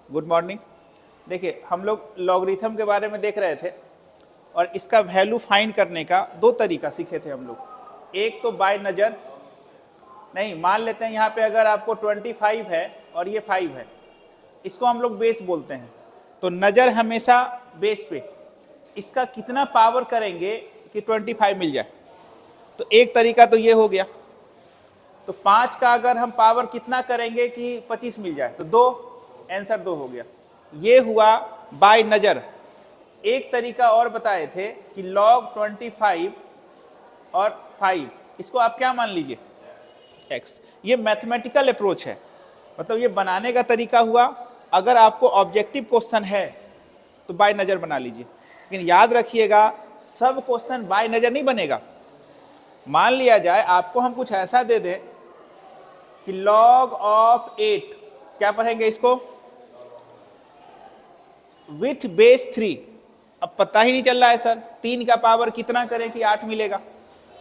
Good morning. देखिए हम लोग लॉगरिथम के बारे में देख रहे थे और इसका वैल्यू फाइंड करने का दो तरीका सीखे थे हम लोग। एक तो बाय नज़र, नहीं मान लेते हैं यहाँ पे अगर आपको 25 है और ये 5 है, इसको हम लोग बेस बोलते हैं। तो नज़र हमेशा बेस पे, इसका कितना पावर करेंगे कि 25 मिल जाए। तो एक तरीका तो ये हो गया। तो 5 का अगर हम पावर कितना करेंगे कि 25 मिल जाए, तो 2, आंसर 2 हो गया। ये हुआ बाय नज़र। एक तरीका और बताए थे कि log 25 और 5, इसको आप क्या मान लीजिए, x। ये मैथमेटिकल अप्रोच है, मतलब ये बनाने का तरीका हुआ। अगर आपको ऑब्जेक्टिव क्वेश्चन है तो बाय नज़र बना लीजिए, लेकिन याद रखिएगा सब क्वेश्चन बाय नज़र नहीं बनेगा। मान लिया जाए आपको हम कुछ ऐसा दे दें कि log ऑफ 8, क्या पढ़ेंगे इसको, विथ बेस 3। अब पता ही नहीं चल रहा है सर 3 का पावर कितना करें कि 8 मिलेगा,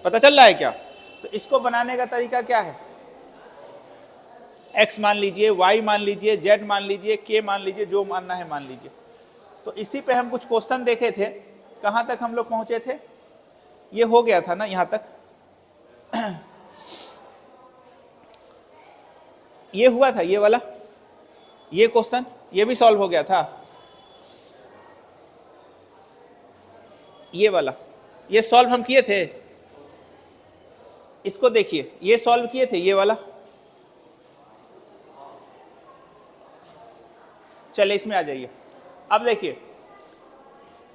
पता चल रहा है क्या? तो इसको बनाने का तरीका क्या है, x मान लीजिए, y मान लीजिए, z मान लीजिए, k मान लीजिए, जो मानना है मान लीजिए। तो इसी पे हम कुछ क्वेश्चन देखे थे। कहाँ तक हम लोग पहुँचे थे, ये हो गया था ना यहाँ तक। ये हुआ था ये वाला, ये क्वेश्चन ये भी सॉल्व हो गया था। ये वाला ये सॉल्व हम किए थे, इसको देखिए ये सॉल्व किए थे, ये वाला। चलिए इसमें आ जाइए। अब देखिए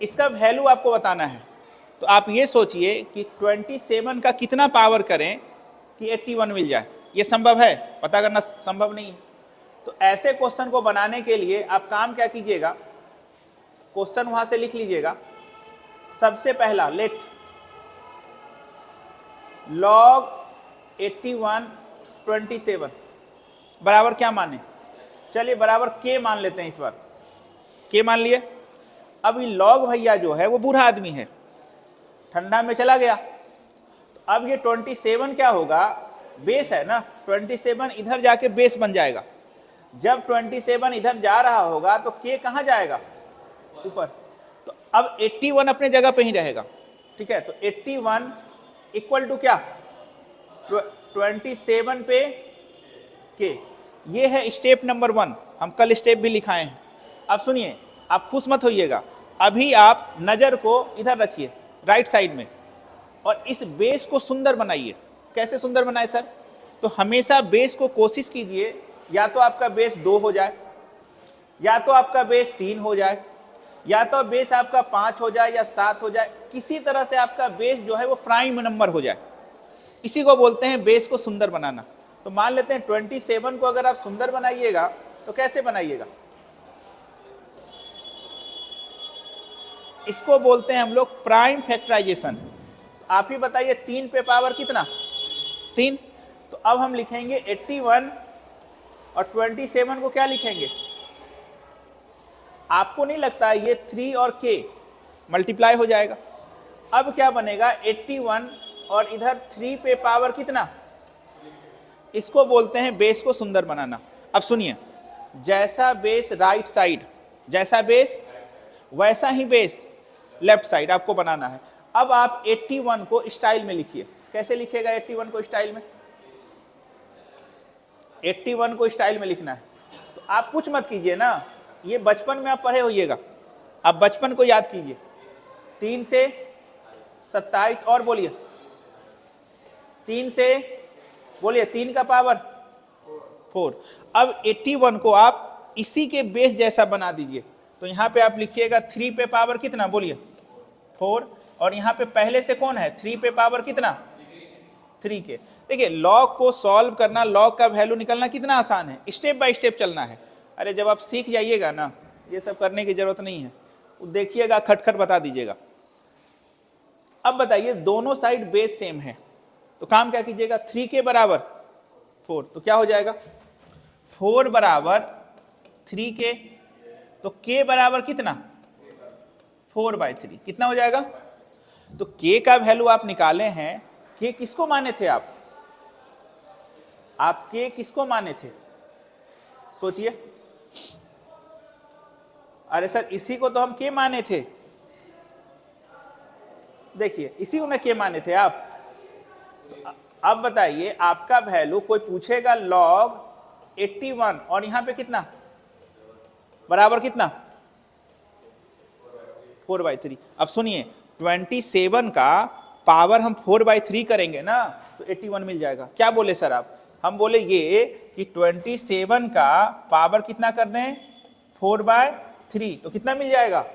इसका वैल्यू आपको बताना है। तो आप ये सोचिए कि 27 का कितना पावर करें कि 81 मिल जाए। ये संभव है? पता करना संभव नहीं है। तो ऐसे क्वेश्चन को बनाने के लिए आप काम क्या कीजिएगा, क्वेश्चन वहां से लिख लीजिएगा। सबसे पहला लेट log 81 27 बराबर क्या माने, चलिए बराबर k मान लेते हैं। इस बार k मान लिए। अब ये log भैया जो है वो बूढ़ा आदमी है, ठंडा में चला गया। तो अब ये 27 क्या होगा, बेस है ना, 27 इधर जाके बेस बन जाएगा। जब 27 इधर जा रहा होगा तो k कहाँ जाएगा, ऊपर। तो अब 81 अपने जगह पे ही रहेगा, ठीक है। तो 81 इक्वल टू क्या, 27 पे k। ये है स्टेप नंबर 1। हम कल स्टेप भी लिखाए हैं। अब सुनिए, आप खुश मत होइएगा, अभी आप नज़र को इधर रखिए राइट साइड में और इस बेस को सुंदर बनाइए। कैसे सुंदर बनाए सर, तो हमेशा बेस को कोशिश कीजिए या तो आपका बेस 2 हो जाए, या तो आपका बेस 3 हो जाए, या तो बेस आपका 5 हो जाए या 7 हो जाए। किसी तरह से आपका बेस जो है वो प्राइम नंबर हो जाए। इसी को बोलते हैं बेस को सुंदर बनाना। तो मान लेते हैं 27 को अगर आप सुंदर बनाइएगा तो कैसे बनाइएगा, इसको बोलते हैं हम लोग प्राइम फैक्टराइजेशन। आप ही बताइए 3 पे पावर कितना, 3। तो अब हम लिखेंगे 81 और 27 को क्या लिखेंगे, आपको नहीं लगता ये 3 और k मल्टीप्लाई हो जाएगा। अब क्या बनेगा 81 और इधर 3 पे पावर कितना, इसको बोलते हैं बेस को सुंदर बनाना। अब सुनिए, जैसा बेस राइट साइड, जैसा बेस वैसा ही बेस लेफ्ट साइड आपको बनाना है। अब आप 81 को स्टाइल में लिखिए। कैसे लिखिएगा 81 को स्टाइल में, 81 को स्टाइल में लिखना है। तो आप कुछ मत कीजिए ना, ये बचपन में आप पढ़े होइएगा, आप बचपन को याद कीजिए। 3 से 27 और बोलिए, 3 से बोलिए 3 का पावर 4। अब 81 को आप इसी के बेस जैसा बना दीजिए। तो यहाँ पे आप लिखिएगा 3 पे पावर कितना, बोलिए 4। और यहाँ पे पहले से कौन है, 3 पे पावर कितना, 3 के। देखिए लॉग को सॉल्व करना, लॉग का वैल्यू निकलना कितना आसान है, स्टेप बाय स्टेप चलना है। अरे जब आप सीख जाइएगा ना, ये सब करने की जरूरत नहीं है, देखिएगा खटखट बता दीजिएगा। अब बताइए दोनों साइड बेस सेम है, तो काम क्या कीजिएगा, 3 के बराबर 4। तो क्या हो जाएगा, 4 बराबर 3 के, तो k बराबर कितना, 4/3 कितना हो जाएगा। तो k का वैल्यू आप निकाले हैं, k किसको माने थे आप k किसको माने थे, सोचिए। अरे सर इसी को तो हम के माने थे, देखिए इसी को ना के माने थे आप। अब बताइए आपका वैल्यू कोई पूछेगा log 81 और यहां पे कितना बराबर कितना 4/3। अब सुनिए 27 का पावर हम 4/3 करेंगे ना तो 81 मिल जाएगा। क्या बोले सर आप? हम बोले ये कि 27 का पावर कितना कर दें 4/3 तो कितना मिल जाएगा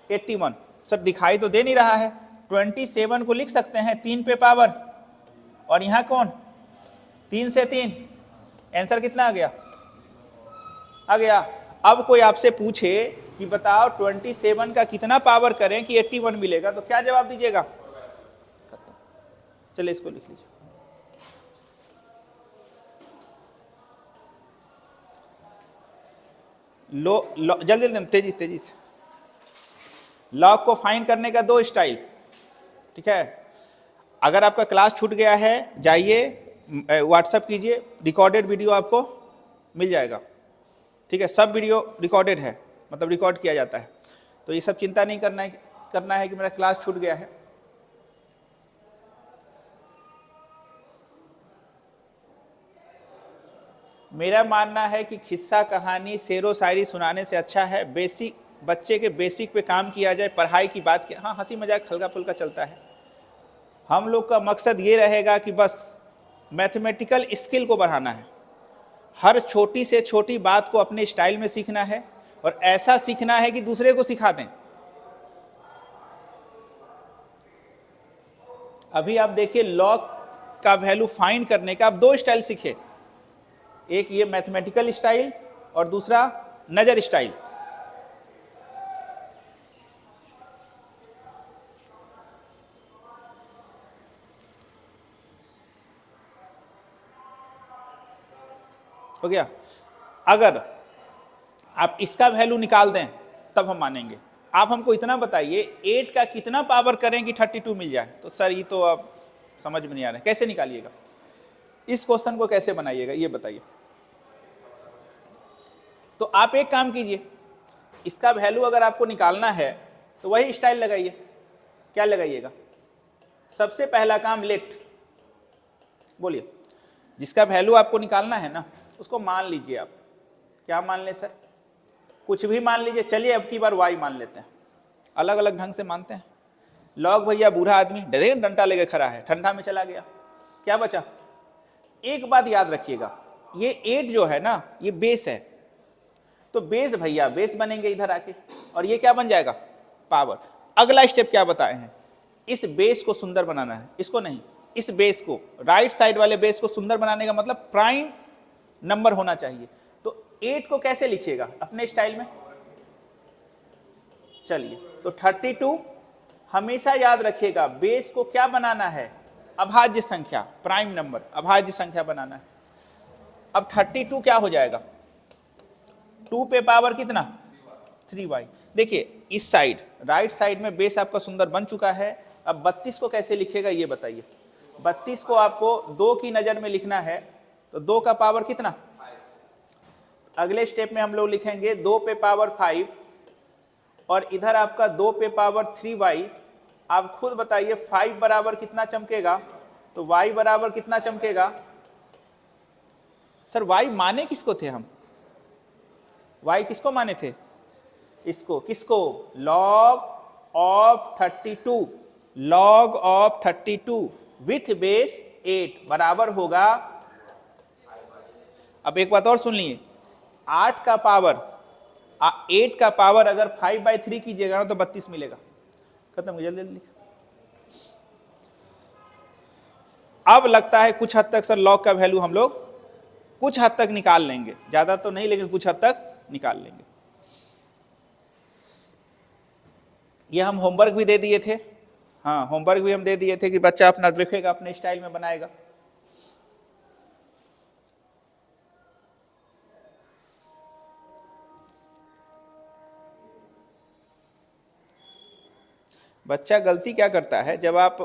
81। सर दिखाई तो दे नहीं रहा है, 27 को लिख सकते हैं 3 पे पावर और यहां कौन 3 से 3, आंसर कितना आ गया? आ गया। अब कोई आपसे पूछे कि बताओ 27 का कितना पावर करें कि 81 मिलेगा तो क्या जवाब दीजिएगा? चलिए इसको लिख लीजिए। जल्दी जल्दी तेजी तेजी से। लॉग को फाइंड करने का 2 स्टाइल, ठीक है। अगर आपका क्लास छूट गया है जाइए व्हाट्सएप कीजिए, रिकॉर्डेड वीडियो आपको मिल जाएगा, ठीक है। सब वीडियो रिकॉर्डेड है, मतलब रिकॉर्ड किया जाता है, तो ये सब चिंता नहीं करना है कि मेरा क्लास छूट गया है। मेरा मानना है कि किस्सा कहानी शेरो शायरी सुनाने से अच्छा है बेसिक बच्चे के बेसिक पे काम किया जाए, पढ़ाई की बात की। हाँ हंसी मजाक हल्का फुल्का चलता है। हम लोग का मकसद ये रहेगा कि बस मैथमेटिकल स्किल को बढ़ाना है, हर छोटी से छोटी बात को अपने स्टाइल में सीखना है और ऐसा सीखना है कि दूसरे को सिखा दें। अभी आप देखिए लॉग का वैल्यू फाइंड करने का आप 2 स्टाइल सीखे, एक ये मैथमेटिकल स्टाइल और दूसरा नजर स्टाइल। हो गया। अगर आप इसका वैल्यू निकाल दें तब हम मानेंगे। आप हमको इतना बताइए 8 का कितना पावर करें कि 32 मिल जाए? तो सर ये तो अब समझ में नहीं आ रहा है, कैसे निकालिएगा? इस क्वेश्चन को कैसे बनाइएगा ये बताइए। तो आप एक काम कीजिए, इसका वैल्यू अगर आपको निकालना है तो वही स्टाइल लगाइए। क्या लगाइएगा? सबसे पहला काम लेट, बोलिए। जिसका वैल्यू आपको निकालना है ना उसको मान लीजिए आप। क्या मान लें सर? कुछ भी मान लीजिए। चलिए अब की बार y मान लेते हैं, अलग अलग ढंग से मानते हैं। लॉग भैया बूढ़ा आदमी डंडा लेके खड़ा है, ठंडा में चला गया, क्या बचा? एक बात याद रखिएगा, ये 8 जो है ना ये बेस है, तो बेस भैया बेस बनेंगे इधर आके और ये क्या बन जाएगा? पावर। अगला स्टेप क्या बताए हैं? इस बेस को सुंदर बनाना है, इसको नहीं, इस बेस को, राइट साइड वाले बेस को सुंदर बनाने का मतलब प्राइम नंबर होना चाहिए। तो 8 को कैसे लिखिएगा अपने स्टाइल में? चलिए तो 32 हमेशा याद रखिएगा, बेस को क्या बनाना है? अभाज्य संख्या, प्राइम नंबर, अभाज्य संख्या बनाना है। अब 32 क्या हो जाएगा? 2 पे पावर कितना? 3y। देखिए इस साइड राइट साइड में बेस आपका सुंदर बन चुका है। अब 32 को कैसे लिखेगा ये बताइए। 32 को आपको 2 की नजर में लिखना है, तो 2 का पावर कितना? अगले स्टेप में हम लोग लिखेंगे 2 पे पावर 5 और इधर आपका 2 पे पावर 3y। आप खुद बताइए 5 बराबर कितना चमकेगा, तो y बराबर कितना चमकेगा? सर y माने किसको थे हम? y किसको माने थे? इसको। किसको? log of 32, log of 32 with base 8 बराबर होगा। अब एक बात और सुन लिए, 8 का पावर 8 का पावर अगर 5/3 कीजिएगा ना तो 32 मिलेगा। खत्म हो, जल्दी जल्दी। अब लगता है कुछ हद तक सर लॉग का वैल्यू हम लोग कुछ हद तक निकाल लेंगे, ज्यादा तो नहीं लेकिन कुछ हद तक निकाल लेंगे। ये हम होमवर्क भी दे दिए थे, हाँ होमवर्क भी हम दे दिए थे कि बच्चा अपना देखेगा, अपने स्टाइल में बनाएगा। बच्चा गलती क्या करता है, जब आप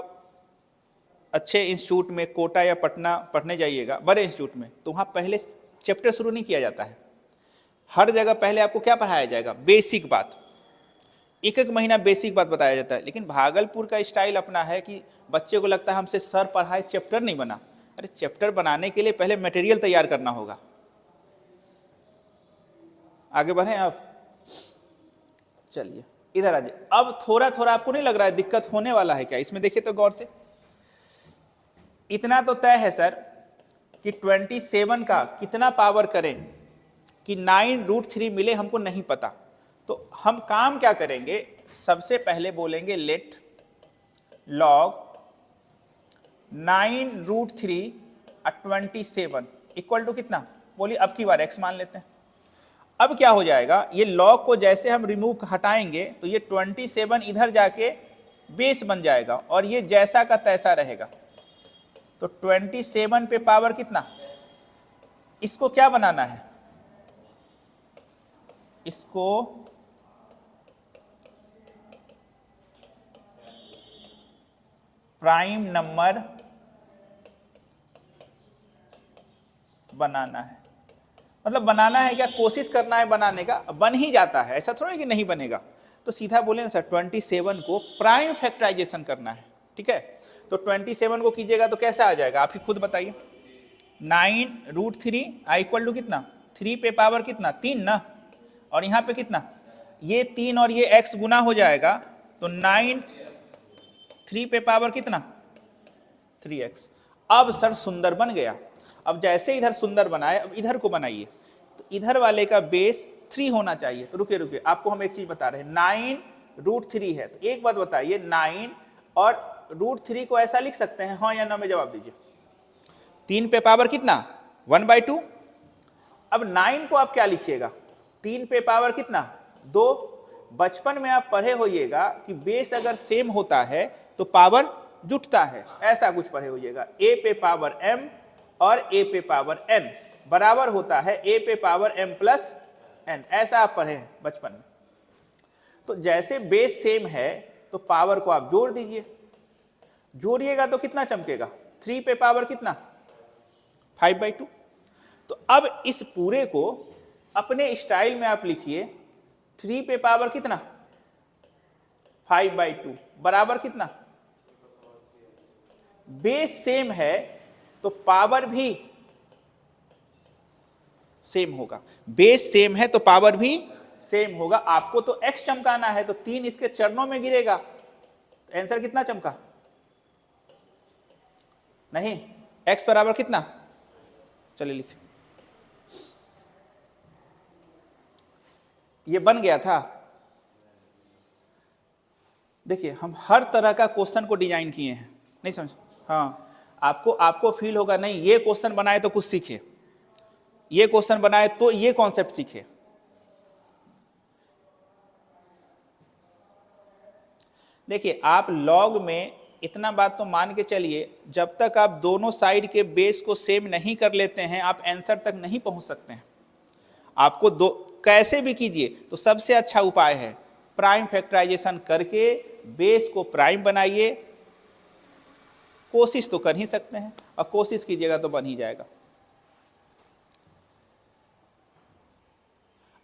अच्छे इंस्टीट्यूट में कोटा या पटना पढ़ने जाइएगा, बड़े इंस्टीट्यूट में, तो वहाँ पहले चैप्टर शुरू नहीं किया जाता है। हर जगह पहले आपको क्या पढ़ाया जाएगा? बेसिक बात। एक एक महीना बेसिक बात बताया जाता है। लेकिन भागलपुर का स्टाइल अपना है कि बच्चे को लगता है हमसे सर पढ़ाए चैप्टर नहीं बना। अरे चैप्टर बनाने के लिए पहले मटेरियल तैयार करना होगा। आगे बढ़े आप, चलिए इधर आ जाइए। अब थोड़ा थोड़ा आपको नहीं लग रहा है दिक्कत होने वाला है क्या? इसमें देखिए तो गौर से, इतना तो तय है सर कि 27 का कितना पावर करें कि 9√3 मिले, हमको नहीं पता। तो हम काम क्या करेंगे, सबसे पहले बोलेंगे लेट लॉग 9√3 27 इक्वल टू कितना, बोलिए अब की बार x मान लेते हैं। अब क्या हो जाएगा, ये लॉग को जैसे हम रिमूव हटाएंगे तो ये 27 इधर जाके बेस बन जाएगा और ये जैसा का तैसा रहेगा। तो 27 पे पावर कितना, इसको क्या बनाना है, इसको प्राइम नंबर बनाना है। मतलब बनाना है क्या, कोशिश करना है बनाने का, बन ही जाता है, ऐसा थोड़ा कि नहीं बनेगा। तो सीधा बोले ना सर 27 को प्राइम फैक्टराइजेशन करना है, ठीक है। तो 27 को कीजिएगा तो कैसा आ जाएगा, आप ही खुद बताइए। 9√3 इक्वल टू कितना, 3 पे पावर कितना 3 ना, और यहाँ पे कितना, ये 3 और ये x गुना हो जाएगा तो 9 3 पे पावर कितना 3x। अब सर सुंदर बन गया। अब जैसे इधर सुंदर बनाए, अब इधर को बनाइए। तो इधर वाले का बेस 3 होना चाहिए। तो रुके रुके, आपको हम एक चीज बता रहे हैं, 9√3 है। तो एक बात बताइए, 9 और √3 को ऐसा लिख सकते हैं, हाँ या ना में जवाब दीजिए। 3 पे पावर कितना 1/2। अब 9 को आप क्या लिखिएगा, 3 पे पावर कितना 2। बचपन में आप पढ़े होइएगा कि बेस अगर सेम होता है तो पावर जुटता है, ऐसा कुछ पढ़े होइएगा। a पे पावर m और a पे पावर n बराबर होता है a पे पावर m प्लस n, ऐसा आप पढ़े हैं बचपन में। तो जैसे बेस सेम है तो पावर को आप जोड़ दीजिए, जोड़िएगा तो कितना चमकेगा, 3 पे पावर कितना 5/2। तो अब इस पूरे को अपने स्टाइल में आप लिखिए, 3 पे पावर कितना 5/2 बराबर कितना, बेस सेम है तो पावर भी सेम होगा, बेस सेम है तो पावर भी सेम होगा। आपको तो x चमकाना है तो 3 इसके चरणों में गिरेगा। तो आंसर कितना चमका, नहीं x बराबर कितना, चलिए लिखिए, ये बन गया था। देखिए हम हर तरह का क्वेश्चन को डिजाइन किए हैं, नहीं समझ, हाँ आपको फील होगा नहीं ये क्वेश्चन बनाए तो कुछ सीखे, ये क्वेश्चन बनाए तो ये कॉन्सेप्ट सीखे। देखिए आप लॉग में इतना बात तो मान के चलिए, जब तक आप दोनों साइड के बेस को सेम नहीं कर लेते हैं आप आंसर तक नहीं पहुंच सकते हैं। आपको दो कैसे भी कीजिए तो सबसे अच्छा उपाय है प्राइम फैक्टराइजेशन करके बेस को प्राइम बनाइए। कोशिश तो कर ही सकते हैं और कोशिश कीजिएगा तो बन ही जाएगा।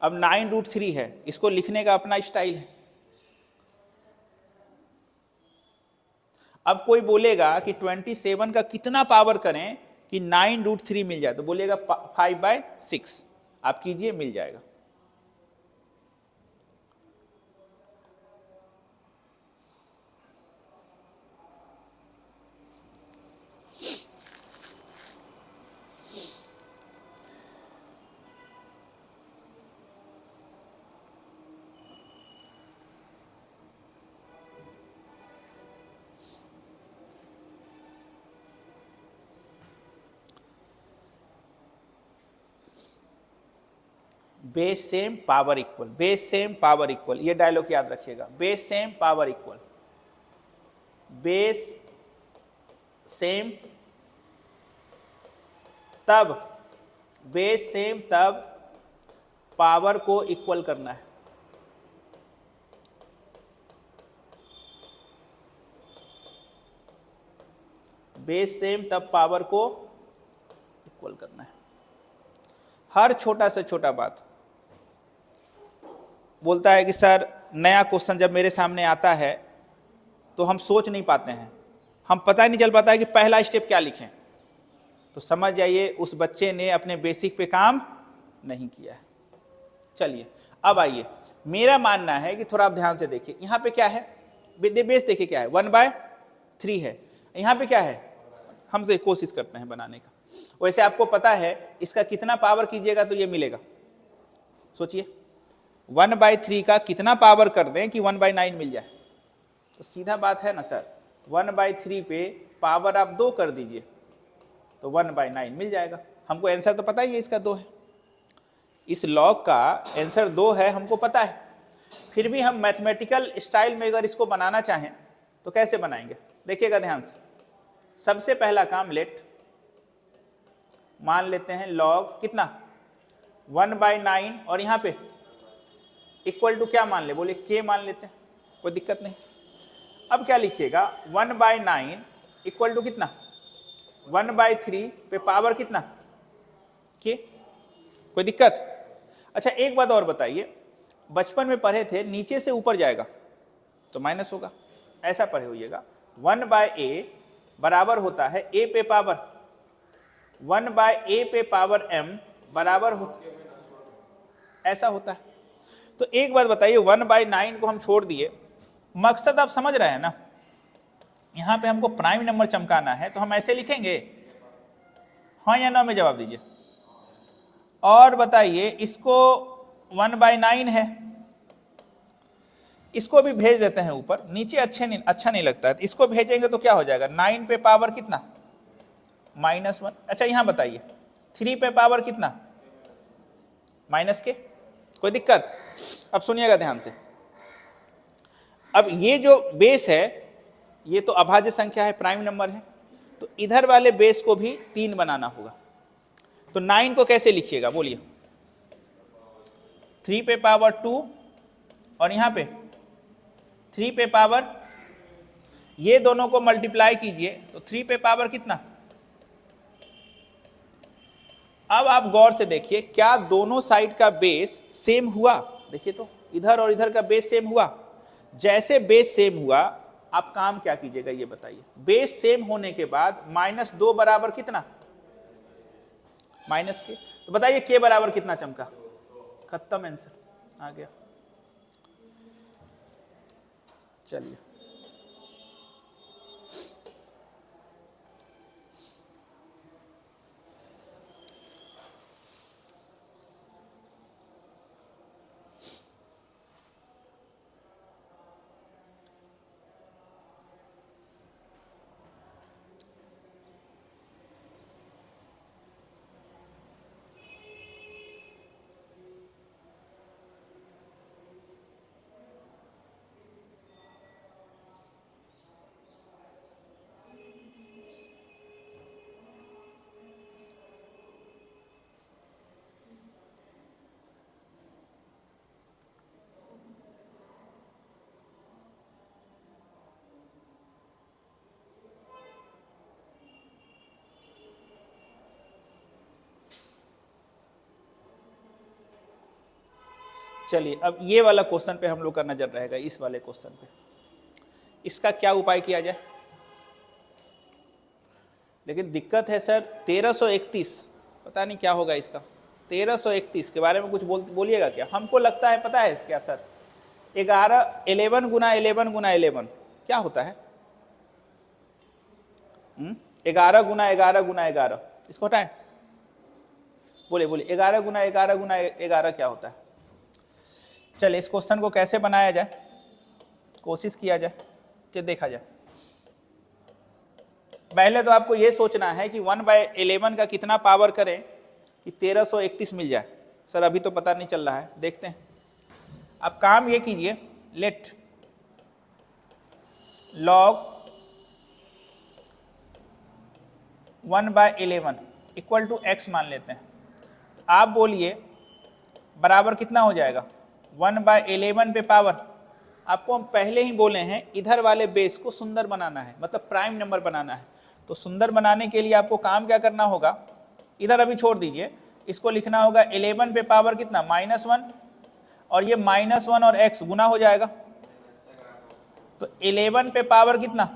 अब 9√3 है, इसको लिखने का अपना स्टाइल है। अब कोई बोलेगा कि 27 का कितना पावर करें कि 9√3 मिल जाए, तो बोलिएगा 5/6। आप कीजिए मिल जाएगा। Base same power equal, base same power equal, ये डायलॉग याद रखिएगा। Base same power equal, base same तब, बेस सेम तब पावर को इक्वल करना है। बेस सेम तब पावर को इक्वल करना है। हर छोटा से छोटा बात बोलता है कि सर नया क्वेश्चन जब मेरे सामने आता है तो हम सोच नहीं पाते हैं, हम पता ही नहीं चल पाता है कि पहला स्टेप क्या लिखें। तो समझ जाइए उस बच्चे ने अपने बेसिक पे काम नहीं किया है। चलिए अब आइए, मेरा मानना है कि थोड़ा आप ध्यान से देखिए, यहाँ पे क्या है, बेस देखिए क्या है, 1/3 है, यहाँ पे क्या है, हम तो कोशिश करते हैं बनाने का। वैसे आपको पता है इसका कितना पावर कीजिएगा तो ये मिलेगा, सोचिए 1/3 का कितना पावर कर दें कि 1/9 मिल जाए। तो सीधा बात है ना सर, 1/3 पे पावर आप 2 कर दीजिए तो 1/9 मिल जाएगा। हमको आंसर तो पता ही है इसका 2 है, इस लॉग का आंसर 2 है, हमको पता है। फिर भी हम मैथमेटिकल स्टाइल में अगर इसको बनाना चाहें तो कैसे बनाएंगे, देखिएगा ध्यान से। सबसे पहला काम लेट, मान लेते हैं लॉग कितना 1/9 और यहाँ पे इक्वल टू क्या मान ले, बोले के मान लेते हैं, कोई दिक्कत नहीं। अब क्या लिखिएगा 1/9 इक्वल टू कितना 1/3 पे पावर कितना के, कोई दिक्कत। अच्छा एक बात और बताइए, बचपन में पढ़े थे नीचे से ऊपर जाएगा तो माइनस होगा, ऐसा पढ़े होइएगा 1/a बराबर होता है a पे पावर 1/a पे पावर m बराबर होता, ऐसा होता है। तो एक बात बताइए 1/9 को हम छोड़ दिए, मकसद आप समझ रहे हैं ना, यहाँ पे हमको प्राइम नंबर चमकाना है तो हम ऐसे लिखेंगे, हाँ या ना में जवाब दीजिए। और बताइए इसको 1/9 है, इसको भी भेज देते हैं ऊपर, नीचे अच्छा नहीं लगता है, तो इसको भेजेंगे तो क्या हो जाएगा 9 पे पावर कितना -1। अच्छा यहाँ बताइए 3 पे पावर कितना -k, कोई दिक्कत। अब सुनिएगा ध्यान से, अब ये जो बेस है ये तो अभाज्य संख्या है, प्राइम नंबर है, तो इधर वाले बेस को भी 3 बनाना होगा। तो 9 को कैसे लिखिएगा बोलिए, 3 पे पावर 2 और यहाँ पे 3 पे पावर, ये दोनों को मल्टीप्लाई कीजिए तो 3 पे पावर कितना। अब आप गौर से देखिए क्या दोनों साइड का बेस सेम हुआ, देखिए तो इधर और इधर का बेस सेम हुआ। जैसे बेस सेम हुआ आप काम क्या कीजिएगा ये बताइए, बेस सेम होने के बाद -2 बराबर कितना -k, तो बताइए k बराबर कितना चमका, खत्म, आंसर आ गया। चलिए चलिए अब ये वाला क्वेश्चन पे हम लोग का नजर रहेगा, इस वाले क्वेश्चन पे इसका क्या उपाय किया जाए। लेकिन दिक्कत है सर 1331, पता नहीं क्या होगा इसका, 1331 के बारे में कुछ बोलिएगा क्या। हमको लगता है पता है क्या सर, 11 गुना 11 क्या होता है, 11 गुना 11 इसको हटाएं, बोलिए 11 गुना 11 क्या होता है। चलिए इस क्वेश्चन को कैसे बनाया जाए, कोशिश किया जाए, चलिए देखा जाए। पहले तो आपको ये सोचना है कि 1/11 का कितना पावर करें कि 1331 मिल जाए। सर अभी तो पता नहीं चल रहा है, देखते हैं। आप काम ये कीजिए, let log 1/11 equal to x मान लेते हैं। आप बोलिए बराबर कितना हो जाएगा 1/11 पे पावर, आपको हम पहले ही बोले हैं इधर वाले बेस को सुंदर बनाना है, मतलब प्राइम नंबर बनाना है। तो सुंदर बनाने के लिए आपको काम क्या करना होगा, इधर अभी छोड़ दीजिए, इसको लिखना होगा 11 पे पावर कितना -1 और ये -1 और x गुना हो जाएगा, तो 11 पे पावर कितना,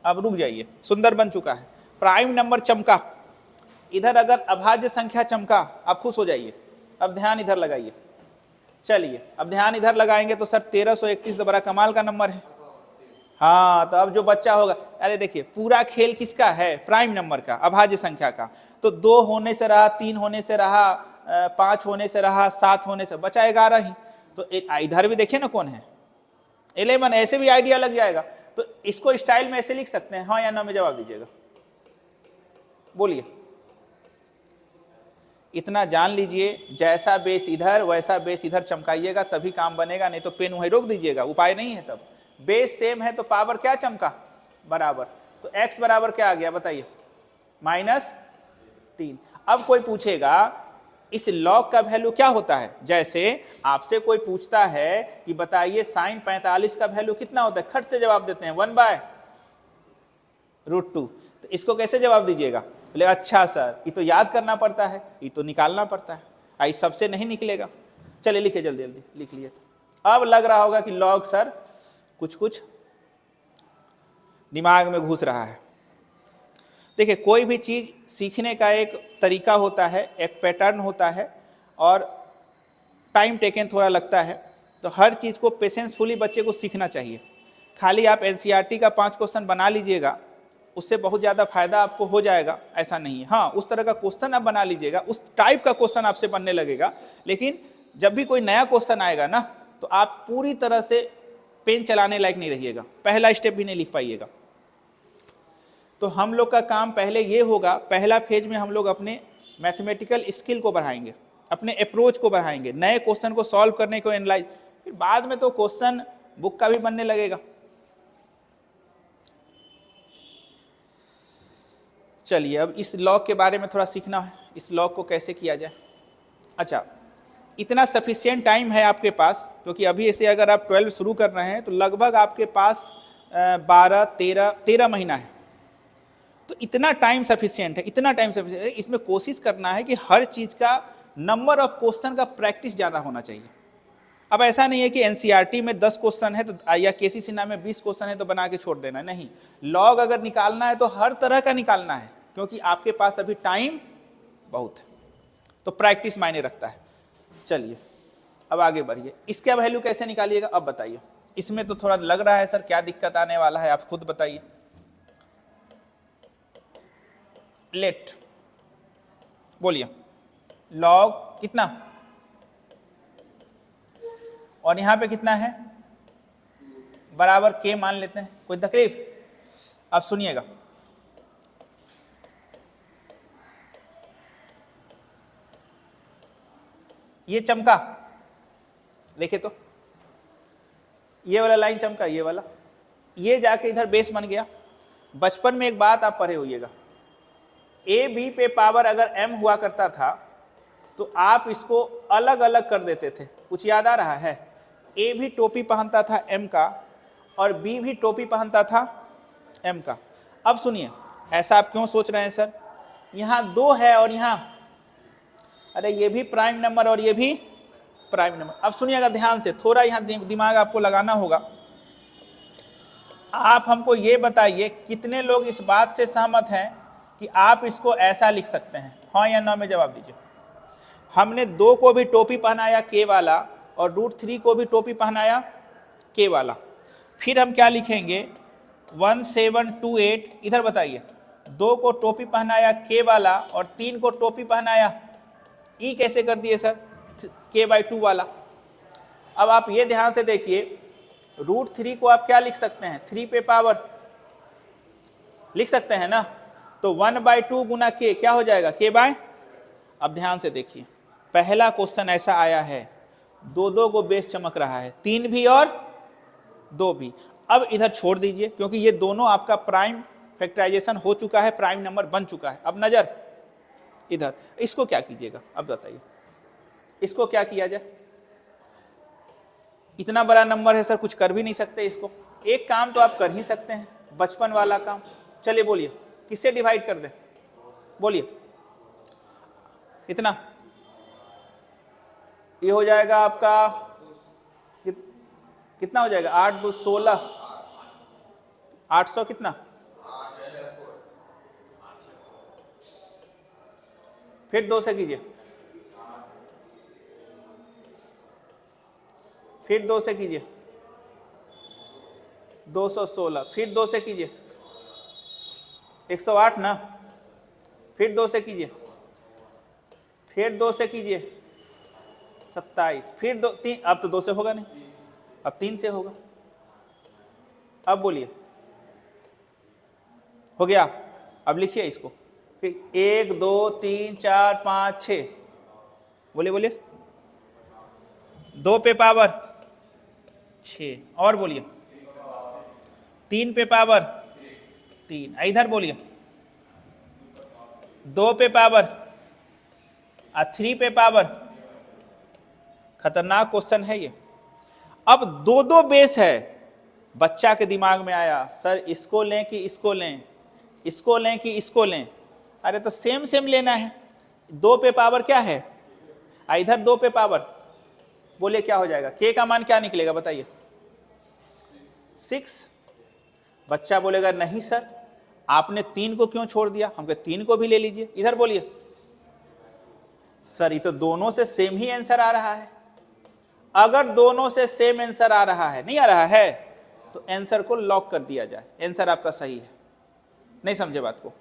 अब रुक जाइए, सुंदर बन चुका है, प्राइम नंबर चमका। इधर अगर अभाज्य संख्या चमका, आप खुश हो जाइए। अब ध्यान इधर लगाइए, चलिए अब ध्यान इधर लगाएंगे तो सर 1331 तो बड़ा कमाल का नंबर है। हाँ, तो अब जो बच्चा होगा, अरे देखिए पूरा खेल किसका है, प्राइम नंबर का, अभाज्य संख्या का। तो 2 होने से रहा, 3 होने से रहा, 5 होने से रहा, 7 होने से बचा 11 ही। तो इधर भी देखिए ना कौन है, 11, ऐसे भी आइडिया लग जाएगा। तो इसको स्टाइल में ऐसे लिख सकते हैं, हाँ या ना में जवाब दीजिएगा, बोलिए। इतना जान लीजिए, जैसा बेस इधर वैसा बेस इधर चमकाइएगा तभी काम बनेगा, नहीं तो पेन वहीं रोक दीजिएगा, उपाय नहीं है। तब बेस सेम है तो पावर क्या चमका, बराबर। तो x बराबर क्या आ गया बताइए, -3। अब कोई पूछेगा इस लॉग का वैल्यू क्या होता है, जैसे आपसे कोई पूछता है कि बताइए sin 45 का वैल्यू कितना होता है, खट से जवाब देते हैं 1/√2। तो इसको कैसे जवाब दीजिएगा, बोले अच्छा सर ये तो याद करना पड़ता है, ये तो निकालना पड़ता है, आई सबसे नहीं निकलेगा। चलिए लिखिए, जल्दी जल्दी लिख लिए। तो अब लग रहा होगा कि लॉग सर कुछ कुछ दिमाग में घुस रहा है। देखिए कोई भी चीज़ सीखने का एक तरीका होता है, एक पैटर्न होता है, और टाइम टेकन थोड़ा लगता है। तो हर चीज़ को पेशेंसफुली बच्चे को सीखना चाहिए। खाली आप एनसीईआरटी का 5 क्वेश्चन बना लीजिएगा, उससे बहुत ज़्यादा फायदा आपको हो जाएगा, ऐसा नहीं है। हाँ, उस तरह का क्वेश्चन आप बना लीजिएगा, उस टाइप का क्वेश्चन आपसे बनने लगेगा। लेकिन जब भी कोई नया क्वेश्चन आएगा ना, तो आप पूरी तरह से पेन चलाने लायक नहीं रहिएगा, पहला स्टेप भी नहीं लिख पाइएगा। तो हम लोग का काम पहले ये होगा, पहला फेज में हम लोग अपने मैथमेटिकल स्किल को बढ़ाएंगे, अपने अप्रोच को बढ़ाएंगे, नए क्वेश्चन को सॉल्व करने को एनालाइज, फिर बाद में तो क्वेश्चन बुक का भी बनने लगेगा। चलिए अब इस लॉग के बारे में थोड़ा सीखना है, इस लॉग को कैसे किया जाए। अच्छा, इतना सफिशिएंट टाइम है आपके पास, क्योंकि अभी ऐसे अगर आप 12 शुरू कर रहे हैं तो लगभग आपके पास 12-13 महीना है। तो इतना टाइम सफिशिएंट है, इतना टाइम सफिशिएंट है। इसमें कोशिश करना है कि हर चीज़ का नंबर ऑफ क्वेश्चन का प्रैक्टिस ज़्यादा होना चाहिए। अब ऐसा नहीं है कि एनसीईआरटी में 10 क्वेश्चन है तो, या केसी सिन्हा में 20 क्वेश्चन है तो बना के छोड़ देना, नहीं। लॉग अगर निकालना है तो हर तरह का निकालना है, क्योंकि आपके पास अभी टाइम बहुत है, तो प्रैक्टिस मायने रखता है। चलिए अब आगे बढ़िए, इसका वैल्यू कैसे निकालिएगा अब बताइए। इसमें तो थोड़ा लग रहा है सर क्या दिक्कत आने वाला है, आप खुद बताइए। लेट बोलिए, लॉग कितना और यहां पे कितना है, बराबर के मान लेते हैं, कोई तकलीफ। अब सुनिएगा, ये चमका, देखिए तो ये वाला लाइन चमका, ये वाला, ये जाके इधर बेस बन गया। बचपन में एक बात आप पढ़े होइएगा, ए बी पे पावर अगर m हुआ करता था तो आप इसको अलग अलग कर देते थे, कुछ याद आ रहा है। ए भी टोपी पहनता था m का और बी भी टोपी पहनता था m का। अब सुनिए, ऐसा आप क्यों सोच रहे हैं सर, यहाँ 2 है और यहाँ, अरे ये भी प्राइम नंबर और ये भी प्राइम नंबर। अब सुनिएगा ध्यान से, थोड़ा यहाँ दिमाग आपको लगाना होगा। आप हमको ये बताइए कितने लोग इस बात से सहमत हैं कि आप इसको ऐसा लिख सकते हैं, हाँ या ना में जवाब दीजिए। हमने 2 को भी टोपी पहनाया के वाला और √3 को भी टोपी पहनाया के वाला, फिर हम क्या लिखेंगे 1728। इधर बताइए, 2 को टोपी पहनाया के वाला और 3 को टोपी पहनाया, ई कैसे कर दिए सर, k/2 वाला। अब आप ये ध्यान से देखिए, √3 को आप क्या लिख सकते हैं, 3 पे पावर लिख सकते हैं ना, तो 1/2 गुना के क्या हो जाएगा, k/। अब ध्यान से देखिए, पहला क्वेश्चन ऐसा आया है, 2 को बेस चमक रहा है, 3 भी और 2 भी। अब इधर छोड़ दीजिए, क्योंकि ये दोनों आपका प्राइम फैक्टराइजेशन हो चुका है, प्राइम नंबर बन चुका है। अब नजर इधर, इसको क्या कीजिएगा अब बताइए, इसको क्या किया जाए। इतना बड़ा नंबर है सर, कुछ कर भी नहीं सकते इसको। एक काम तो आप कर ही सकते हैं, बचपन वाला काम। चलिए बोलिए, किससे डिवाइड कर दें, बोलिए। इतना ये हो जाएगा आपका कितना हो जाएगा? 8 2 16, 800 कितना? फिर 2 से कीजिए, फिर 2 से कीजिए, 216, फिर 2 से कीजिए, 108 ना, फिर 2 से कीजिए, फिर 2 से कीजिए, 27, फिर 2 3, अब तो 2 से होगा नहीं, अब 3 से होगा। अब बोलिए, हो गया? अब लिखिए इसको, 1 2 3 4 5 6, बोलिए बोलिए, 2 पे पावर 6, और बोलिए 3 पे पावर 3, इधर बोलिए 2 पे पावर 3 पे पावर। खतरनाक क्वेश्चन है ये। अब दो दो बेस है, बच्चा के दिमाग में आया सर इसको लें कि इसको लें, इसको लें कि इसको लें। अरे तो सेम सेम लेना है। 2 पे पावर क्या है? इधर 2 पे पावर, बोले क्या हो जाएगा? के का मान क्या निकलेगा बताइए? 6। बच्चा बोलेगा नहीं सर आपने 3 को क्यों छोड़ दिया? हम कहे 3 को भी ले लीजिए। इधर बोलिए सर ये तो दोनों से सेम ही आंसर आ रहा है। अगर दोनों से सेम आंसर आ रहा है, नहीं आ रहा है, तो आंसर को लॉक कर दिया जाए, आंसर आपका सही है। नहीं समझे बात को?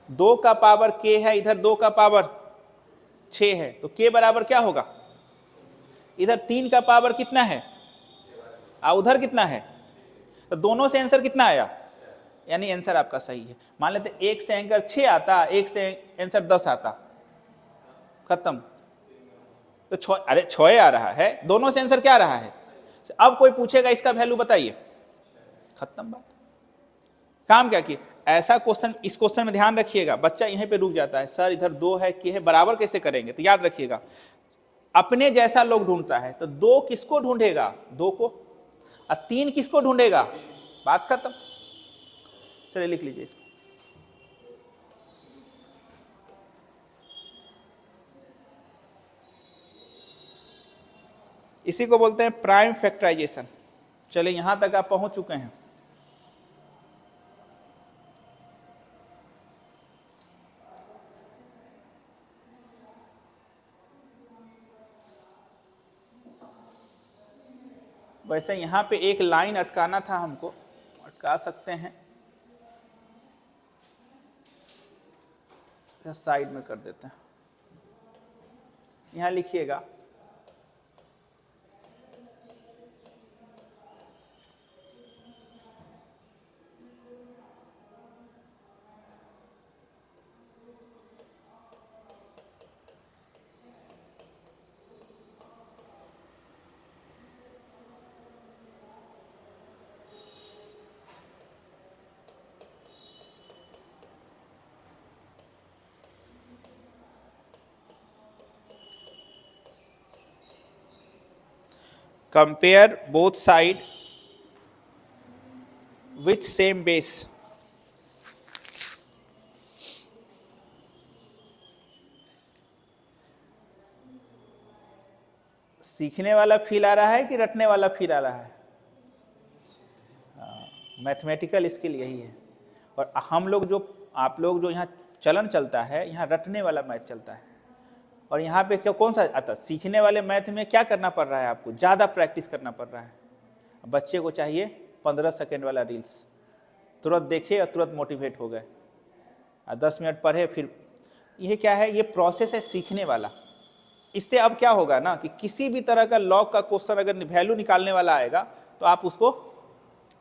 2 का पावर के है, इधर 2 का पावर 6 है, तो के बराबर क्या होगा? इधर 3 का पावर कितना है उधर कितना है, तो दोनों से आंसर कितना आया? यानी आंसर आपका सही है। मान लेते एक से आंसर 6 आता, एक से आंसर 10 आता, खत्म। तो 6, अरे 6 आ रहा है, दोनों से आंसर क्या आ रहा है? अब कोई पूछेगा इसका वैल्यू बताइए, खत्म बात। काम क्या किए? ऐसा क्वेश्चन, इस क्वेश्चन में ध्यान रखिएगा, बच्चा यहीं पे रुक जाता है, सर इधर 2 है के है, बराबर कैसे करेंगे? तो याद रखिएगा अपने जैसा लोग ढूंढता है, तो 2 किसको ढूंढेगा? 2 को। और 3 किसको ढूंढेगा? बात खत्म। चलिए लिख लीजिए इसको। इसी को बोलते हैं प्राइम फैक्टराइजेशन। चलिए यहां तक आप पहुंच चुके हैं। वैसे यहां पे एक लाइन अटकाना था हमको, अटका सकते हैं, साइड में कर देते हैं। यहां लिखिएगा compare both side with same base। सीखने वाला फील आ रहा है कि रटने वाला फील आ रहा है? मैथमेटिकल स्किल यही है। और हम लोग जो, आप लोग जो यहाँ चलन चलता है, यहाँ रटने वाला मैथ चलता है। और यहाँ पे क्या कौन सा आता? सीखने वाले मैथ में क्या करना पड़ रहा है आपको? ज़्यादा प्रैक्टिस करना पड़ रहा है। बच्चे को चाहिए 15 सेकेंड वाला रील्स, तुरंत देखे और तुरंत मोटिवेट हो गए, 10 मिनट पढ़े फिर। ये क्या है? ये प्रोसेस है सीखने वाला। इससे अब क्या होगा ना कि किसी भी तरह का लॉग का क्वेश्चन अगर वैल्यू निकालने वाला आएगा तो आप उसको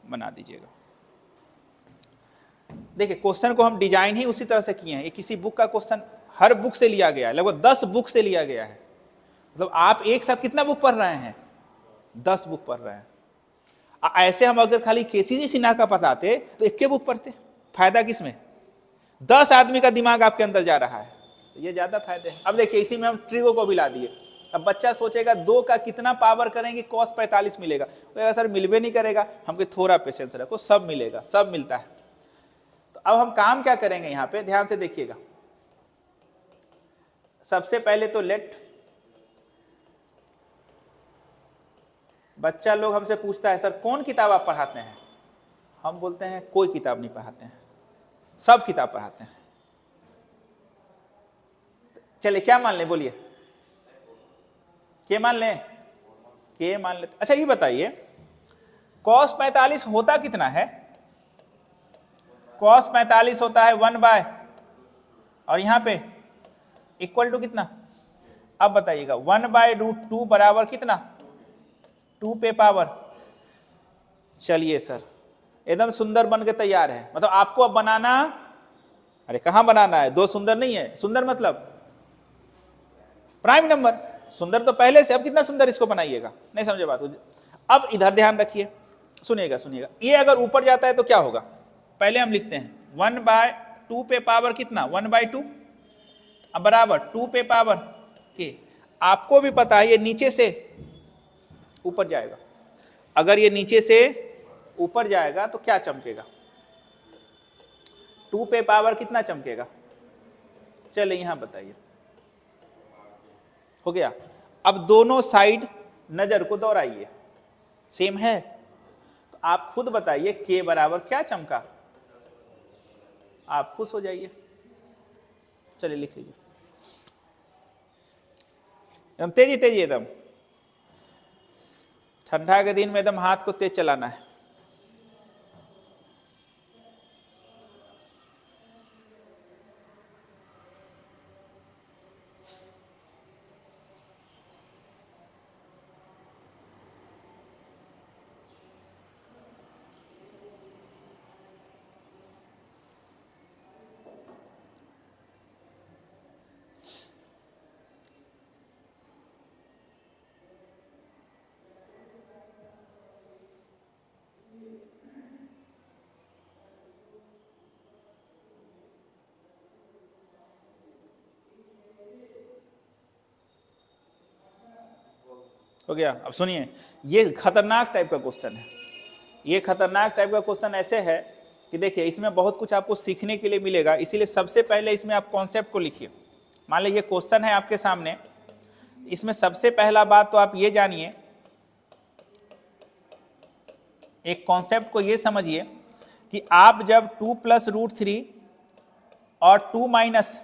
बना दीजिएगा। देखिए क्वेश्चन को हम डिजाइन ही उसी तरह से किए हैं। ये किसी बुक का क्वेश्चन, हर बुक से लिया गया है, लगभग 10 बुक से लिया गया है। मतलब आप एक साथ कितना बुक पढ़ रहे हैं? 10 बुक पढ़ रहे हैं। ऐसे हम अगर खाली केसीजी सिन्हा का बताते तो 1 बुक पढ़ते, फायदा किसमें? 10 आदमी का दिमाग आपके अंदर जा रहा है, तो ये ज्यादा फायदे हैं। अब देखिए इसी में हम ट्रिगो को भी ला दिए। अब बच्चा सोचेगा 2 का कितना पावर करेंगे, cos 45 मिलेगा। तो सर मिलबे नहीं करेगा। हमको थोड़ा पेशेंस रखो, सब मिलेगा, सब मिलता है। तो अब हम काम क्या करेंगे? यहाँ पे ध्यान से देखिएगा। सबसे पहले तो लेट बच्चा लोग हमसे पूछता है, सर कौन किताब आप पढ़ाते हैं? हम बोलते हैं कोई किताब नहीं पढ़ाते हैं, सब किताब पढ़ाते हैं। चलिए क्या मान लें, बोलिए, के मान लें, के मान लेते। अच्छा ये बताइए, cos 45 होता कितना है? cos 45 होता है 1 बाय, और यहां पे इक्वल टू कितना? अब बताइएगा 1/√2 बराबर कितना? 2 पे पावर। चलिए सर, एकदम सुंदर बन के तैयार है। मतलब आपको अब बनाना, अरे कहां बनाना है, दो सुंदर नहीं है, सुंदर मतलब प्राइम नंबर। सुंदर तो पहले से, अब कितना सुंदर इसको बनाइएगा, नहीं समझे बात। अब इधर ध्यान रखिए, सुनिएगा सुनिएगा, ये अगर ऊपर जाता है तो क्या होगा? पहले हम लिखते हैं 1/2 पे पावर कितना? 1/2 अब बराबर 2 पे पावर के। आपको भी पता है ये नीचे से ऊपर जाएगा, अगर ये नीचे से ऊपर जाएगा तो क्या चमकेगा? 2 पे पावर कितना चमकेगा? चलिए यहां बताइए, हो गया। अब दोनों साइड नजर को दोहराइए, सेम है, तो आप खुद बताइए के बराबर क्या चमका? आप खुश हो जाइए। चलिए लिख लीजिए, एकदम तेजी तेजी, एकदम ठंडा के दिन में एकदम हाथ को तेज चलाना है। हो गया। अब सुनिए, ये खतरनाक टाइप का क्वेश्चन है। ये खतरनाक टाइप का क्वेश्चन ऐसे है कि देखिए इसमें बहुत कुछ आपको सीखने के लिए मिलेगा, इसीलिए सबसे पहले इसमें आप कॉन्सेप्ट को लिखिए। मान लीजिए ये क्वेश्चन है आपके सामने, इसमें सबसे पहला बात तो आप ये जानिए, एक कॉन्सेप्ट को ये समझिए कि आप जब 2 + √3 और 2 माइनस,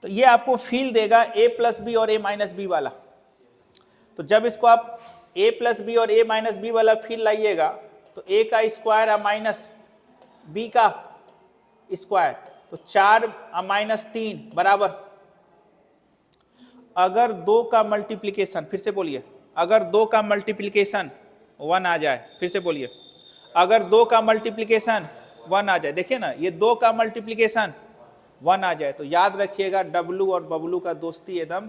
तो ये आपको फील देगा a + b और a - b वाला। तो जब इसको आप a + b और a - b वाला फील लाइएगा तो a का स्क्वायर और माइनस b का स्क्वायर, तो 4 और -3 बराबर। अगर 2 का मल्टीप्लिकेशन, फिर से बोलिए, अगर 2 का मल्टीप्लिकेशन 1 आ जाए, फिर से बोलिए, अगर 2 का मल्टीप्लिकेशन 1 आ जाए, देखिए ना, ये 2 का मल्टीप्लिकेशन 1 आ जाए तो याद रखिएगा डब्लू और बबलू का दोस्ती एकदम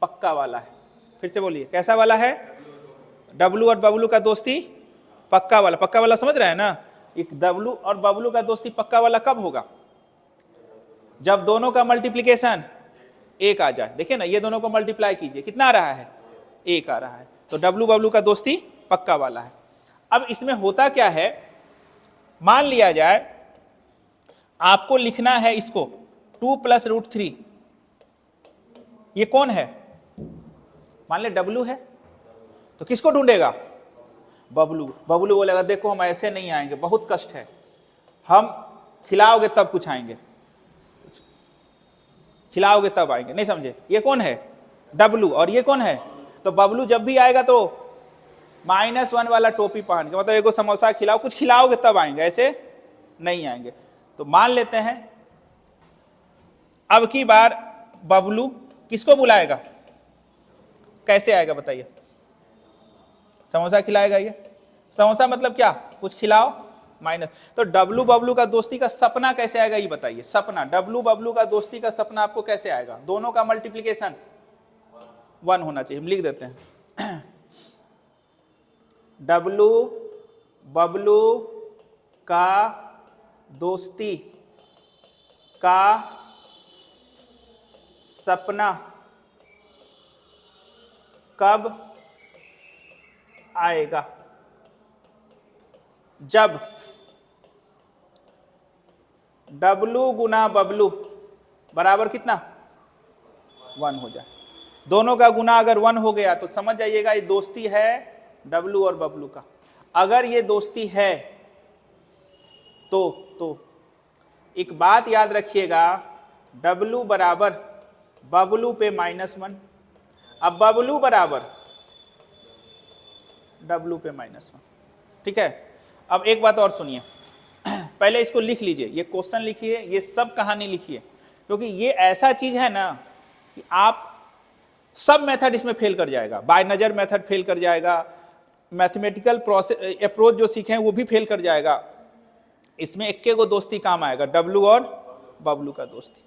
पक्का वाला है। फिर से बोलिए, कैसा वाला है? डब्लू और बबलू का दोस्ती पक्का वाला। पक्का वाला समझ रहे हैं ना? एक डब्लू और बबलू का दोस्ती पक्का वाला कब होगा? जब दोनों का मल्टीप्लिकेशन 1 आ जाए। देखिए ना, ये दोनों को मल्टीप्लाई कीजिए, कितना आ रहा है? 1 आ रहा है, तो डब्लू बबलू का दोस्ती पक्का वाला है। अब इसमें होता क्या है, मान लिया जाए आपको लिखना है इसको 2 + √3, ये कौन है? मान ले डब्लू है, तो किसको ढूंढेगा? बबलू। बबलू बोलेगा देखो हम ऐसे नहीं आएंगे, बहुत कष्ट है, हम खिलाओगे तब कुछ आएंगे, खिलाओगे तब आएंगे, नहीं समझे? ये कौन है? डब्लू। और ये कौन है? तो बबलू जब भी आएगा तो -1 वाला टोपी पहन के, मतलब एगो समोसा खिलाओ, कुछ खिलाओगे तब आएंगे, ऐसे नहीं आएंगे। तो मान लेते हैं अब की बार बबलू किसको बुलाएगा? कैसे आएगा बताइए? समोसा खिलाएगा। ये समोसा मतलब क्या? कुछ खिलाओ माइनस। तो डब्लू बबलू का दोस्ती का सपना कैसे आएगा ये बताइए? सपना, डब्लू बबलू का दोस्ती का सपना आपको कैसे आएगा? दोनों का मल्टीप्लिकेशन 1 होना चाहिए। हम लिख देते हैं डब्लू बबलू का दोस्ती का सपना कब आएगा? जब डब्लू गुना बबलू बराबर कितना? 1 हो जाए। दोनों का गुना अगर 1 हो गया तो समझ जाइएगा ये दोस्ती है W और बबलू का। अगर ये दोस्ती है तो एक बात याद रखिएगा, W बराबर बबलू पे -1, अब बबलू बराबर W पे -1, ठीक है। अब एक बात और सुनिए, पहले इसको लिख लीजिए, ये क्वेश्चन लिखिए, ये सब कहानी लिखिए, क्योंकि ये ऐसा चीज है ना कि आप सब मेथड इसमें फेल कर जाएगा। बाय नजर मेथड फेल कर जाएगा, मैथमेटिकल प्रोसेस अप्रोच जो सीखे हैं वो भी फेल कर जाएगा। इसमें इक्के को दोस्ती काम आएगा, W और बबलू का दोस्ती।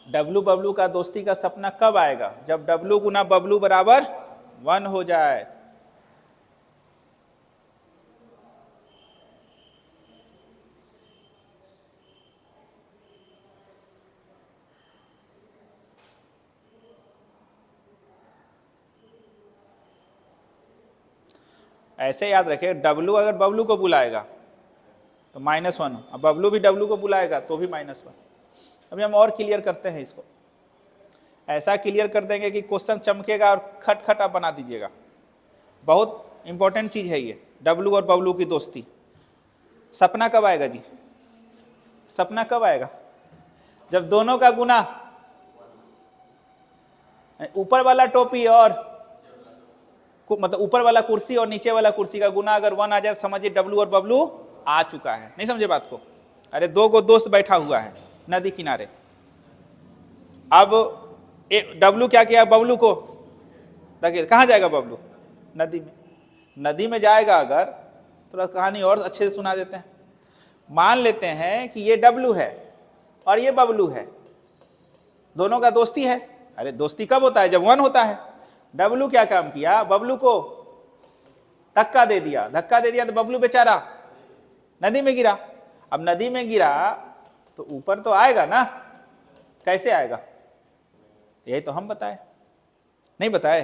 W बबलू का दोस्ती का सपना कब आएगा? जब W गुना बबलू बराबर 1 हो जाए। ऐसे याद रखें, W अगर बबलू को बुलाएगा तो -1, अब बबलू भी W को बुलाएगा तो भी -1। अभी हम और क्लियर करते हैं इसको, ऐसा क्लियर कर देंगे कि क्वेश्चन चमकेगा और खट आप बना दीजिएगा। बहुत इंपॉर्टेंट चीज है ये, W और बबलू की दोस्ती। सपना कब आएगा जी? सपना कब आएगा? जब दोनों का गुना, ऊपर वाला टोपी और मतलब ऊपर वाला कुर्सी और नीचे वाला कुर्सी का गुना अगर 1 आ जाए, समझिए W और बबलू आ चुका है। नहीं समझे बात को? अरे दो को दोस्त बैठा हुआ है नदी किनारे, अब W क्या किया, बबलू को देखिए कहाँ जाएगा बबलू? नदी में। नदी में जाएगा अगर, थोड़ा कहानी और अच्छे से सुना देते हैं। मान लेते हैं कि ये W है और ये बबलू है, दोनों का दोस्ती है। अरे दोस्ती कब होता है? जब 1 होता है। W क्या काम किया, बबलू को धक्का दे दिया, तो बबलू बेचारा नदी में गिरा। अब नदी में गिरा तो ऊपर तो आएगा ना, कैसे आएगा? यही तो हम बताए, नहीं बताए?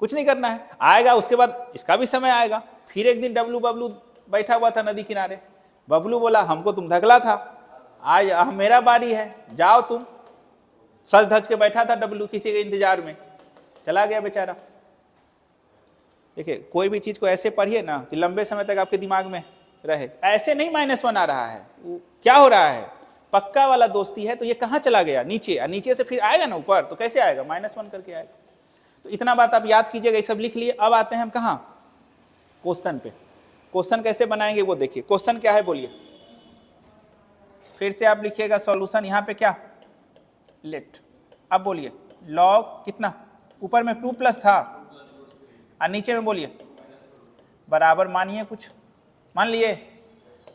कुछ नहीं करना है, आएगा। उसके बाद इसका भी समय आएगा। फिर एक दिन बबलू बैठा हुआ था नदी किनारे, बबलू बोला हमको तुम धकला था, आज मेरा बारी है, जाओ तुम। सज धज के बैठा था W किसी के इंतजार में, चला गया बेचारा। देखिए कोई भी चीज को ऐसे पढ़िए ना कि लंबे समय तक आपके दिमाग में रहे। ऐसे नहीं -1 आ रहा है, क्या हो रहा है? पक्का वाला दोस्ती है तो ये कहाँ चला गया? नीचे, और नीचे से फिर आएगा ना ऊपर, तो कैसे आएगा? -1 करके आएगा। तो इतना बात आप याद कीजिएगा, ये सब लिख लिए। अब आते हैं हम कहाँ? क्वेश्चन पे। क्वेश्चन कैसे बनाएंगे वो देखिए। क्वेश्चन क्या है बोलिए? फिर से आप लिखिएगा सॉल्यूशन, यहाँ पे क्या लेट। अब बोलिए लॉग कितना, ऊपर में 2+ था और नीचे में बोलिए बराबर, मानिए कुछ मान लिए।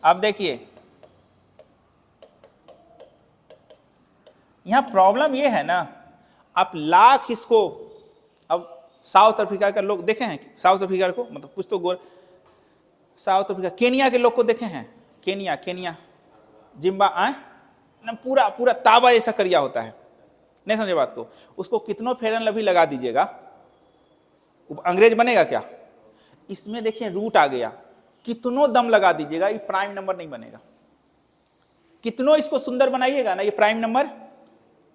अब देखिए यहां प्रॉब्लम ये है ना, आप लाख इसको, अब साउथ अफ्रीका के लोग देखे हैं, साउथ अफ्रीका को मतलब कुछ तो साउथ अफ्रीका, केनिया के लोग को देखे हैं, केनिया जिम्बा ना, पूरा ताबा ऐसा करिया होता है। नहीं समझे बात को? उसको कितनों फेयर एंड लवली लगा दीजिएगा, अंग्रेज बनेगा क्या? इसमें देखिए रूट आ गया, कितनों दम लगा दीजिएगा ये प्राइम नंबर नहीं बनेगा। कितनों इसको सुंदर बनाइएगा ना, ये प्राइम नंबर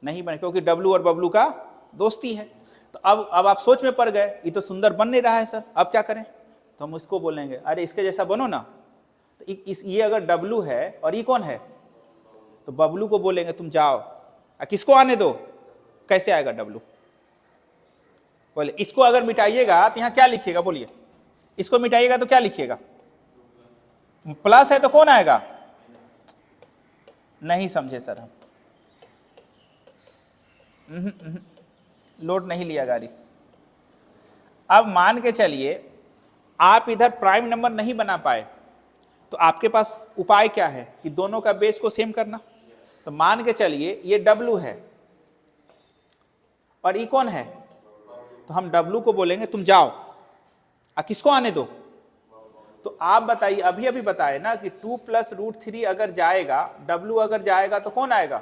नहीं बने, क्योंकि W और बबलू का दोस्ती है। तो अब आप सोच में पड़ गए, ये तो सुंदर बन नहीं रहा है सर, अब क्या करें? तो हम इसको बोलेंगे अरे इसके जैसा बनो ना। तो ये अगर W है और ये कौन है, तो बबलू को बोलेंगे तुम जाओ, किसको आने दो? कैसे आएगा W? बोले इसको अगर मिटाइएगा तो यहाँ क्या लिखिएगा? बोलिए इसको मिटाइएगा तो क्या लिखिएगा? प्लस है तो कौन आएगा? नहीं समझे सर हम, लोड नहीं लिया गाड़ी। अब मान के चलिए आप इधर प्राइम नंबर नहीं बना पाए, तो आपके पास उपाय क्या है कि दोनों का बेस को सेम करना। तो मान के चलिए ये W है और ये कौन है, तो हम W को बोलेंगे तुम जाओ, किसको आने दो? तो आप बताइए, अभी बताए ना कि 2 + √3 अगर जाएगा, W अगर जाएगा तो कौन आएगा?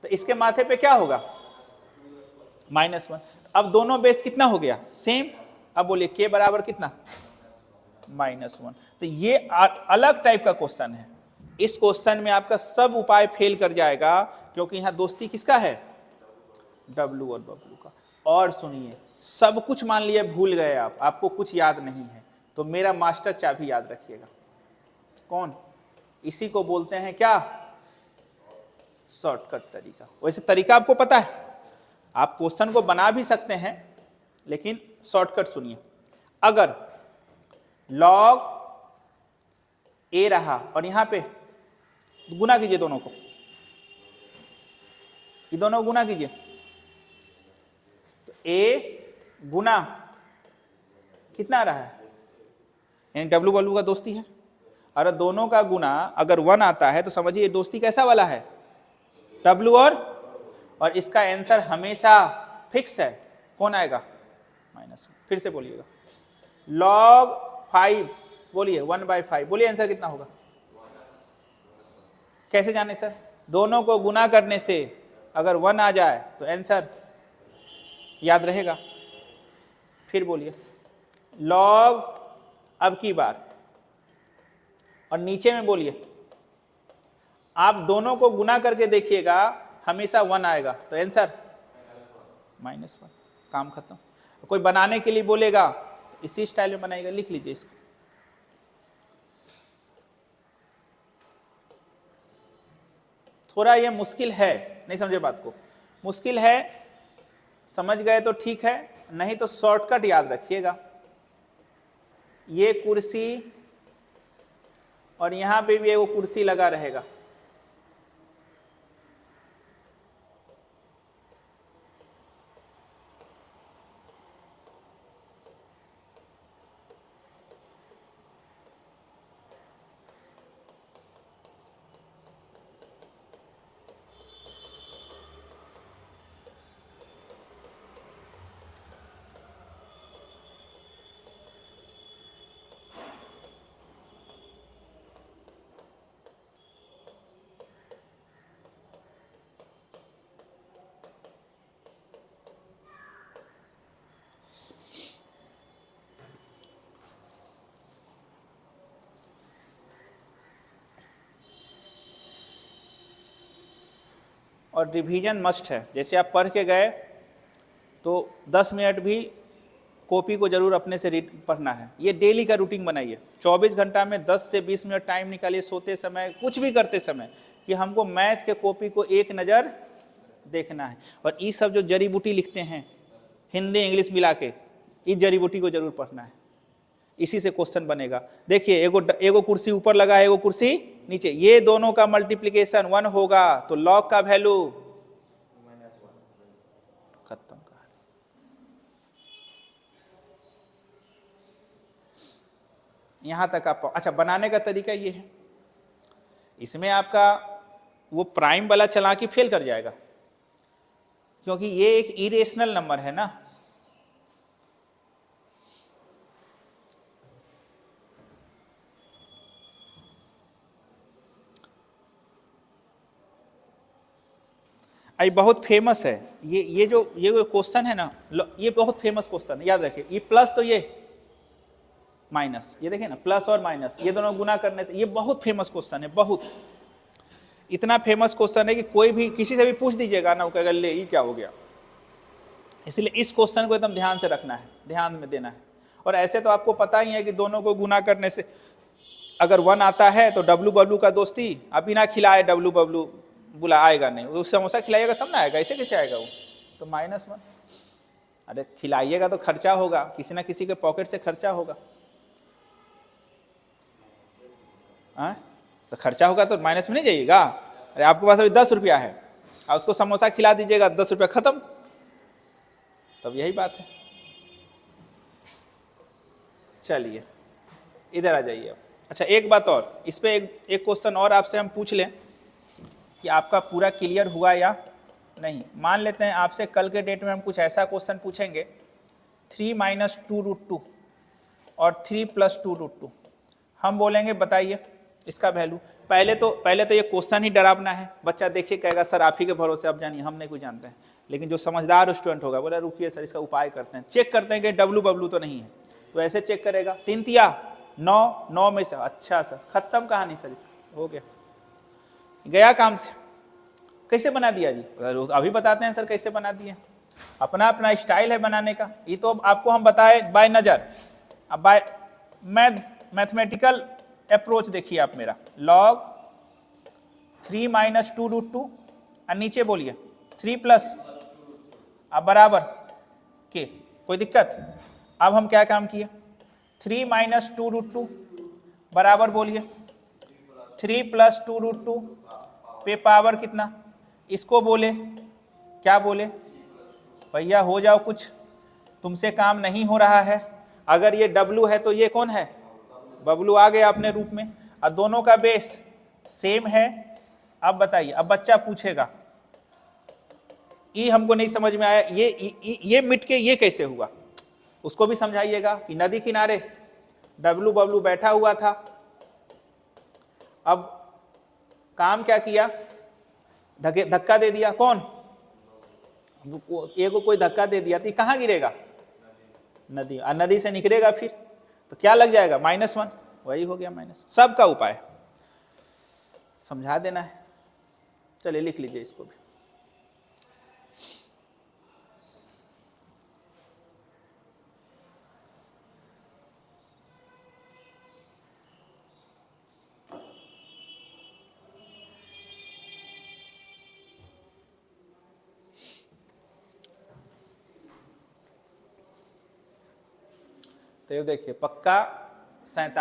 तो इसके माथे पे क्या होगा? -1। अब दोनों बेस कितना हो गया, सेम। अब बोलिए के बराबर कितना, -1। तो ये अलग टाइप का क्वेश्चन है। इस क्वेश्चन में आपका सब उपाय फेल कर जाएगा, क्योंकि यहाँ दोस्ती किसका है, डब्लू और बबलू का। और सुनिए, सब कुछ मान लिया भूल गए आप, आपको कुछ याद नहीं है, तो मेरा मास्टर चाबी याद रखिएगा। कौन, इसी को बोलते हैं क्या, शॉर्टकट तरीका। वैसे तरीका आपको पता है, आप क्वेश्चन को बना भी सकते हैं, लेकिन शॉर्टकट सुनिए। अगर log a रहा और यहां पे गुना कीजिए दोनों को, ये दोनों गुना कीजिए, तो a गुना कितना आ रहा है, यानी डब्लू बब्लू का दोस्ती है। और दोनों का गुना अगर 1 आता है तो समझिए दोस्ती कैसा वाला है, डब्लू और इसका आंसर हमेशा फिक्स है, कौन आएगा, -1। फिर से बोलिएगा, log 5 बोलिए 1/5, बोलिए आंसर कितना होगा, कैसे जाने सर, दोनों को गुना करने से अगर 1 आ जाए तो आंसर याद रहेगा। फिर बोलिए log, अब की बार, और नीचे में बोलिए, आप दोनों को गुना करके देखिएगा, हमेशा 1 आएगा, तो आंसर -1, काम खत्म। कोई बनाने के लिए बोलेगा तो इसी स्टाइल में बनाएगा, लिख लीजिए इसको। थोड़ा ये मुश्किल है, नहीं समझे बात को, मुश्किल है, समझ गए तो ठीक है, नहीं तो शॉर्टकट याद रखिएगा। ये कुर्सी और यहां पे भी वो कुर्सी लगा रहेगा, और रिवीजन मस्ट है। जैसे आप पढ़ के गए तो 10 मिनट भी कॉपी को जरूर अपने से रीड पढ़ना है। ये डेली का रूटीन बनाइए, 24 घंटा में 10 से 20 मिनट टाइम निकालिए, सोते समय कुछ भी करते समय, कि हमको मैथ के कॉपी को एक नज़र देखना है। और ये सब जो जड़ी बूटी लिखते हैं हिंदी इंग्लिश मिला के, इस जड़ी बूटी को जरूर पढ़ना है, इसी से क्वेश्चन बनेगा। देखिए एगो कुर्सी ऊपर लगा है, एगो कुर्सी नीचे, ये दोनों का मल्टीप्लिकेशन 1 होगा, तो log का वैल्यू खत्म का। यहां तक आप, अच्छा बनाने का तरीका ये है, इसमें आपका वो प्राइम वाला चला के फेल कर जाएगा, क्योंकि ये एक इरेशनल नंबर है ना। ये बहुत फेमस है, ये जो क्वेश्चन है ना, ये बहुत फेमस क्वेश्चन है, याद रखिए। ये प्लस तो ये माइनस, ये देखिए ना, प्लस और माइनस ये दोनों गुना करने से, ये बहुत फेमस क्वेश्चन है, बहुत इतना फेमस क्वेश्चन है कि कोई भी किसी से भी पूछ दीजिएगा ना, वो कहेगा ले ये क्या हो गया। इसलिए इस क्वेश्चन को एकदम ध्यान से रखना है, ध्यान में देना है। और ऐसे तो आपको पता ही है कि दोनों को गुना करने से अगर 1 आता है तो डब्लू बब्लू का दोस्ती, आप बिना खिलाए डब्लू बब्लू बुला आएगा नहीं, वो समोसा खिलाइएगा तब ना आएगा, ऐसे कैसे आएगा वो, तो -1। अरे खिलाइएगा तो खर्चा होगा, किसी ना किसी के पॉकेट से खर्चा होगा, तो खर्चा होगा तो माइनस में नहीं जाइएगा। अरे आपके पास अभी 10 रुपया है, आप उसको समोसा खिला दीजिएगा, 10 रुपया खत्म, तब यही बात है। चलिए इधर आ जाइए। अच्छा एक बात और, इस पे एक क्वेश्चन और आपसे हम पूछ लें कि आपका पूरा क्लियर हुआ या नहीं। मान लेते हैं आपसे कल के डेट में हम कुछ ऐसा क्वेश्चन पूछेंगे, 3 - 2√2 और 3 + 2√2, हम बोलेंगे बताइए इसका वैल्यू। पहले तो ये क्वेश्चन ही डरावना है, बच्चा देखिए कहेगा सर आप ही के भरोसे, अब जानिए हम नहीं कुछ जानते हैं। लेकिन जो समझदार स्टूडेंट होगा बोला रुकिए सर इसका उपाय करते हैं, चेक करते हैं कि डब्लू बबलू तो नहीं है। तो ऐसे चेक करेगा, 3 तिया 9, 9 में से, अच्छा सर खत्म कहानी सर, इसका हो गया, गया काम से। कैसे बना दिया जी? अभी बताते हैं सर कैसे बना दिए, अपना अपना स्टाइल है बनाने का। ये तो आपको हम बताए बाय नज़र। अब बाय मैथमेटिकल अप्रोच देखिए आप मेरा, log 3 - 2√2 और नीचे बोलिए 3 प्लस अब बराबर के, कोई दिक्कत? अब हम क्या काम किए, 3 - 2√2 बराबर बोलिए 3 + 2√2 पे पावर कितना, इसको बोले क्या बोले, भैया हो जाओ कुछ, तुमसे काम नहीं हो रहा है। अगर ये डब्लू है तो ये कौन है, बबलू आ गया अपने रूप में, और दोनों का बेस सेम है। अब बताइए, अब बच्चा पूछेगा ये हमको नहीं समझ में आया, ये मिट के ये कैसे हुआ, उसको भी समझाइएगा कि नदी किनारे डब्लू बबलू बैठा हुआ था। अब काम क्या किया, धक्का दे दिया, कौन, एक को कोई धक्का दे दिया तो कहाँ गिरेगा, नदी, और नदी से निकलेगा फिर तो क्या लग जाएगा, -1, वही हो गया माइनस। सबका उपाय समझा देना है। चलिए लिख लीजिए इसको भी। तो ये देखिए पक्का 47